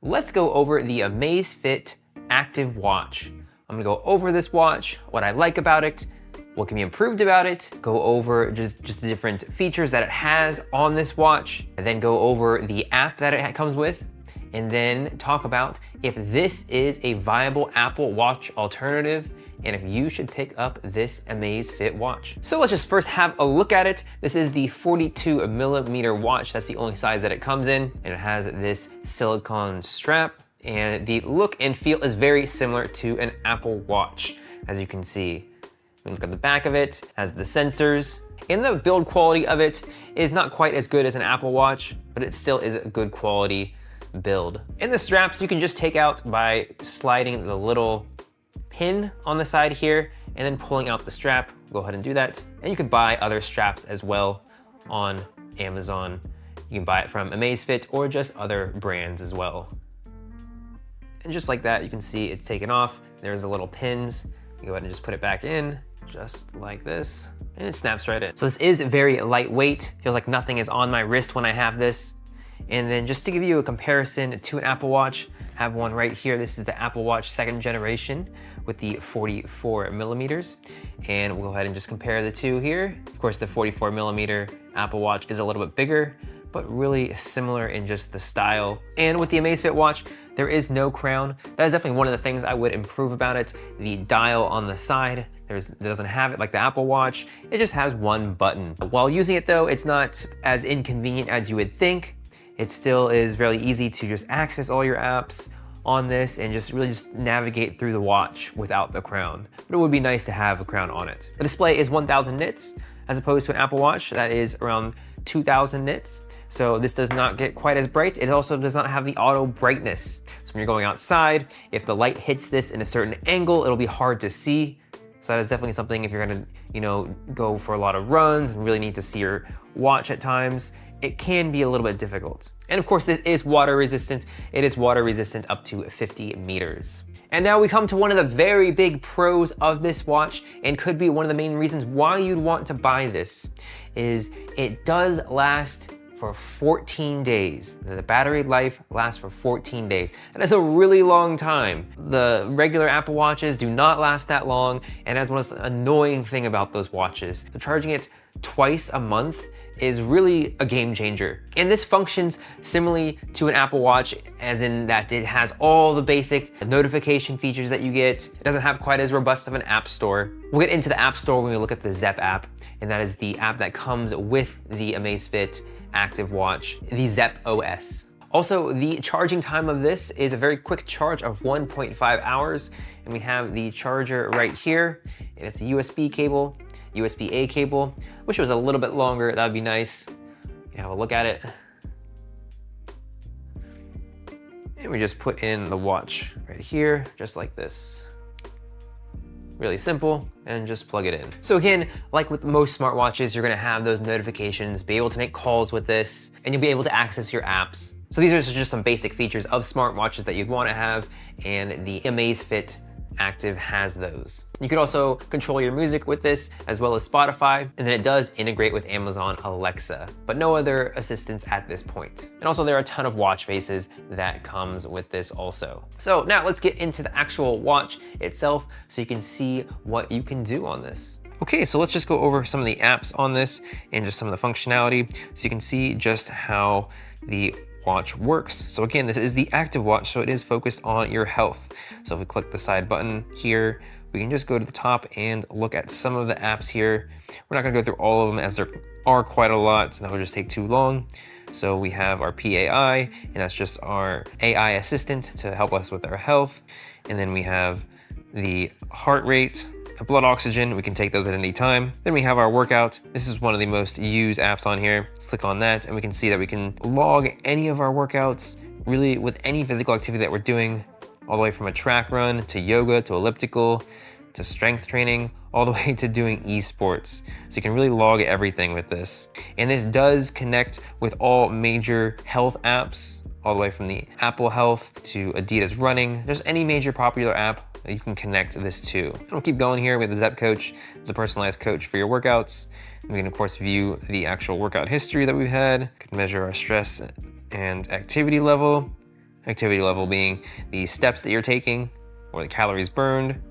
Let's go over the Amazfit Active watch. I'm gonna go over this watch, what I like about it, what can be improved about it, go over just the different features that it has on this watch, and then go over the app that it comes with, and then talk about if this is a viable Apple Watch alternative and if you should pick up this Amazfit watch. So let's just first have a look at it. This is the 42mm watch. That's the only size that it comes in, and it has this silicone strap, and the look and feel is very similar to an Apple Watch, as you can see. When you look at the back of it, it has the sensors, and the build quality of it is not quite as good as an Apple Watch, but it still is a good quality build. And the straps you can just take out by sliding the little pin on the side here and then pulling out the strap. Go ahead and do that. And you can buy other straps as well on Amazon. You can buy it from Amazfit or just other brands as well. And just like that, you can see it's taken off. There's the little pins. You go ahead and just put it back in, just like this, and it snaps right in. So this is very lightweight. Feels like nothing is on my wrist when I have this. And then just to give you a comparison to an Apple Watch, I have one right here. This is the Apple Watch 2nd generation with the 44mm. And we'll go ahead and just compare the two here. Of course, the 44mm Apple Watch is a little bit bigger, but really similar in just the style. And with the Amazfit watch, there is no crown. That is definitely one of the things I would improve about it. The dial on the side, it doesn't have it like the Apple Watch. It just has one button. While using it though, it's not as inconvenient as you would think. It still is really easy to just access all your apps on this and just really navigate through the watch without the crown. But it would be nice to have a crown on it. The display is 1000 nits as opposed to an Apple Watch that is around 2000 nits. So this does not get quite as bright. It also does not have the auto brightness. So when you're going outside, if the light hits this in a certain angle, it'll be hard to see. So that is definitely something if you're gonna, go for a lot of runs and really need to see your watch at times, it can be a little bit difficult. And of course, this is water resistant. It is water resistant up to 50 meters. And now we come to one of the very big pros of this watch, and could be one of the main reasons why you'd want to buy this, is it does last for 14 days. The battery life lasts for 14 days. That is a really long time. The regular Apple Watches do not last that long, and that's one of the annoying thing about those watches. So charging it twice a month is really a game changer. And this functions similarly to an Apple Watch, as in that it has all the basic notification features that you get. It doesn't have quite as robust of an app store. We'll get into the app store when we look at the Zepp app, and that is the app that comes with the Amazfit Active watch, the Zepp OS. Also, the charging time of this is a very quick charge of 1.5 hours, and we have the charger right here, and it's a USB cable, USB-A cable. Wish it was a little bit longer, that'd be nice. You can have a look at it. And we just put in the watch right here, just like this. Really simple, and just plug it in. So again, like with most smartwatches, you're gonna have those notifications, be able to make calls with this, and you'll be able to access your apps. So these are just some basic features of smartwatches that you'd wanna have, and the Amazfit Active has those. You could also control your music with this, as well as Spotify, and then it does integrate with Amazon Alexa, but no other assistance at this point. And also there are a ton of watch faces that comes with this also. So now let's get into the actual watch itself so you can see what you can do on this. Okay, so let's just go over some of the apps on this and just some of the functionality so you can see just how the watch works. So again, this is the Active watch, so it is focused on your health. So if we click the side button here, we can just go to the top and look at some of the apps here. We're not gonna go through all of them as there are quite a lot, so that would just take too long. So we have our PAI, and that's just our AI assistant to help us with our health. And then we have the heart rate, the blood oxygen, we can take those at any time. Then we have our workout. This is one of the most used apps on here. Let's click on that, and we can see that we can log any of our workouts, really with any physical activity that we're doing, all the way from a track run to yoga to elliptical to strength training, all the way to doing esports. So you can really log everything with this. And this does connect with all major health apps, all the way from the Apple Health to Adidas Running. There's any major popular app that you can connect this to. And we'll keep going here with the Zepp Coach. It's a personalized coach for your workouts. We can of course view the actual workout history that we've had, can measure our stress and activity level, activity level being the steps that you're taking or the calories burned.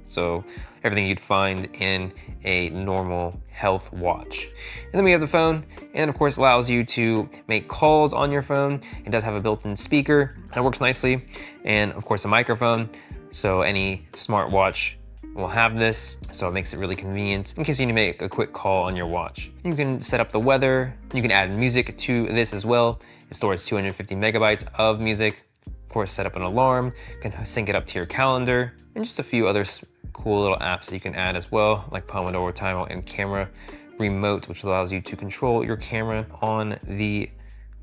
So everything you'd find in a normal health watch. And then we have the phone, and of course allows you to make calls on your phone. It does have a built-in speaker that works nicely, and of course a microphone. So any smartwatch will have this, so it makes it really convenient in case you need to make a quick call on your watch. You can set up the weather. You can add music to this as well. It stores 250 megabytes of music. Of course, set up an alarm, you can sync it up to your calendar, and just a few other cool little apps that you can add as well, like Pomodoro timer and camera remote, which allows you to control your camera on the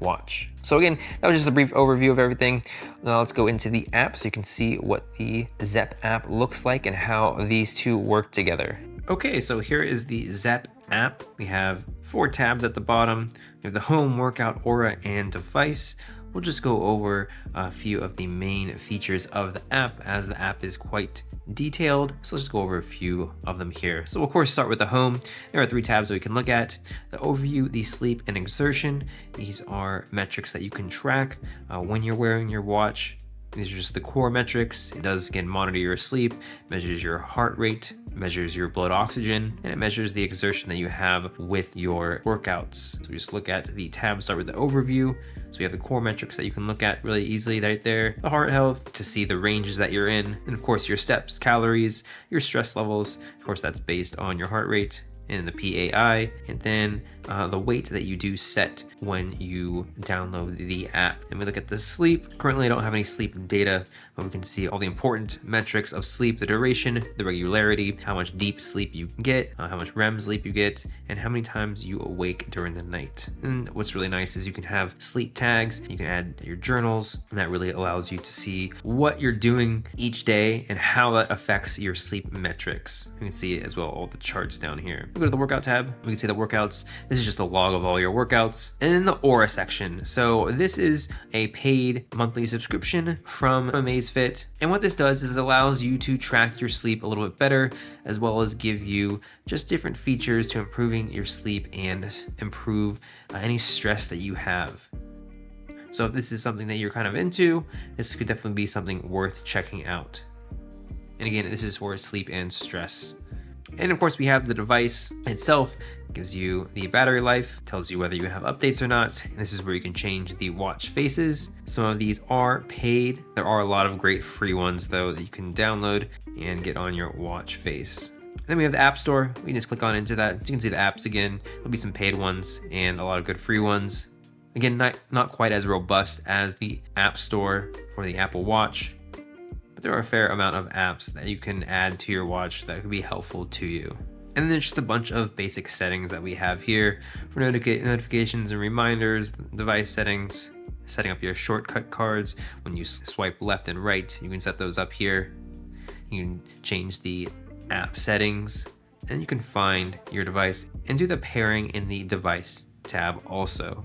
watch. So again, that was just a brief overview of everything. Now let's go into the app so you can see what the Zepp app looks like and how these two work together. Okay, so here is the Zepp app. We have 4 tabs at the bottom. We have the home, workout, aura, and device. We'll just go over a few of the main features of the app, as the app is quite detailed. So let's just go over a few of them here. So we'll of course start with the home. There are 3 tabs that we can look at: the overview, the sleep, and exertion. These are metrics that you can track when you're wearing your watch. These are just the core metrics. It does, again, monitor your sleep, measures your heart rate, measures your blood oxygen, and it measures the exertion that you have with your workouts. So we just look at the tab, start with the overview. So we have the core metrics that you can look at really easily right there. The heart health to see the ranges that you're in. And of course your steps, calories, your stress levels. Of course that's based on your heart rate and the PAI, and then the weight that you do set when you download the app. And we look at the sleep. Currently I don't have any sleep data, but we can see all the important metrics of sleep: the duration, the regularity, how much deep sleep you get, how much REM sleep you get, and how many times you awake during the night. And what's really nice is you can have sleep tags, you can add your journals, and that really allows you to see what you're doing each day and how that affects your sleep metrics. You can see as well all the charts down here. We go to the workout tab, we can see the workouts. This is just a log of all your workouts. And then the aura section. So this is a paid monthly subscription from Amazfit. And what this does is it allows you to track your sleep a little bit better, as well as give you just different features to improving your sleep and improve any stress that you have. So if this is something that you're kind of into, this could definitely be something worth checking out. And again, this is for sleep and stress. And of course we have the device itself. It gives you the battery life, tells you whether you have updates or not. And this is where you can change the watch faces. Some of these are paid. There are a lot of great free ones though that you can download and get on your watch face. Then we have the App Store. We can just click on into that. You can see the apps again. There'll be some paid ones and a lot of good free ones. Again, not quite as robust as the App Store for the Apple Watch, but there are a fair amount of apps that you can add to your watch that could be helpful to you. And then just a bunch of basic settings that we have here for notifications and reminders, device settings, setting up your shortcut cards. When you swipe left and right, you can set those up here. You can change the app settings, and you can find your device and do the pairing in the device tab also.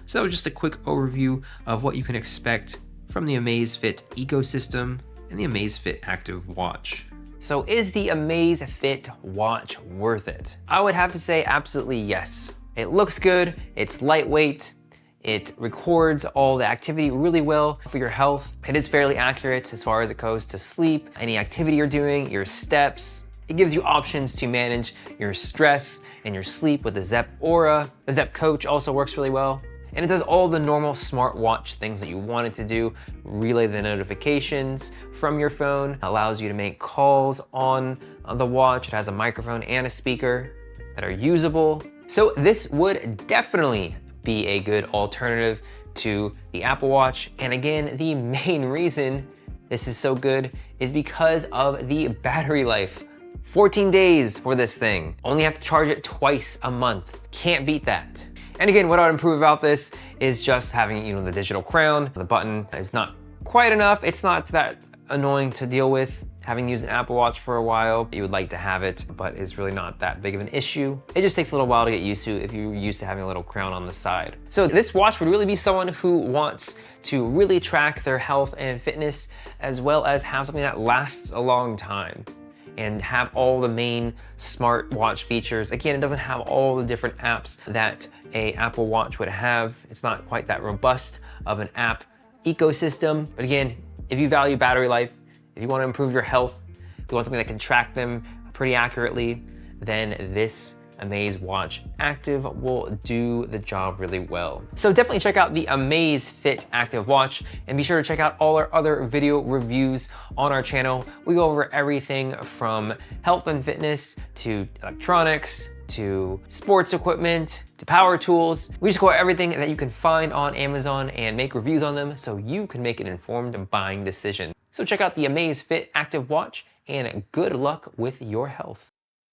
So that was just a quick overview of what you can expect from the Amazfit ecosystem and the Amazfit Active watch. So is the Amazfit watch worth it? I would have to say absolutely yes. It looks good, it's lightweight, it records all the activity really well for your health. It is fairly accurate as far as it goes to sleep, any activity you're doing, your steps. It gives you options to manage your stress and your sleep with the Zepp Aura. The Zepp Coach also works really well. And it does all the normal smartwatch things that you want it to do. Relay the notifications from your phone, allows you to make calls on the watch. It has a microphone and a speaker that are usable. So this would definitely be a good alternative to the Apple Watch. And again, the main reason this is so good is because of the battery life. 14 days for this thing. Only have to charge it twice a month. Can't beat that. And again, what I would improve about this is just having, the digital crown. The button is not quite enough. It's not that annoying to deal with. Having used an Apple Watch for a while, you would like to have it, but it's really not that big of an issue. It just takes a little while to get used to if you're used to having a little crown on the side. So this watch would really be someone who wants to really track their health and fitness, as well as have something that lasts a long time and have all the main smartwatch features. Again, it doesn't have all the different apps that a Apple Watch would have. It's not quite that robust of an app ecosystem. But again, if you value battery life, if you want to improve your health, if you want something that can track them pretty accurately, then this Amazwatch Active will do the job really well. So definitely check out the Amazfit Active Watch, and be sure to check out all our other video reviews on our channel. We go over everything from health and fitness to electronics, to sports equipment, to power tools. We just go over everything that you can find on Amazon and make reviews on them so you can make an informed buying decision. So check out the Amazfit Active Watch, and good luck with your health.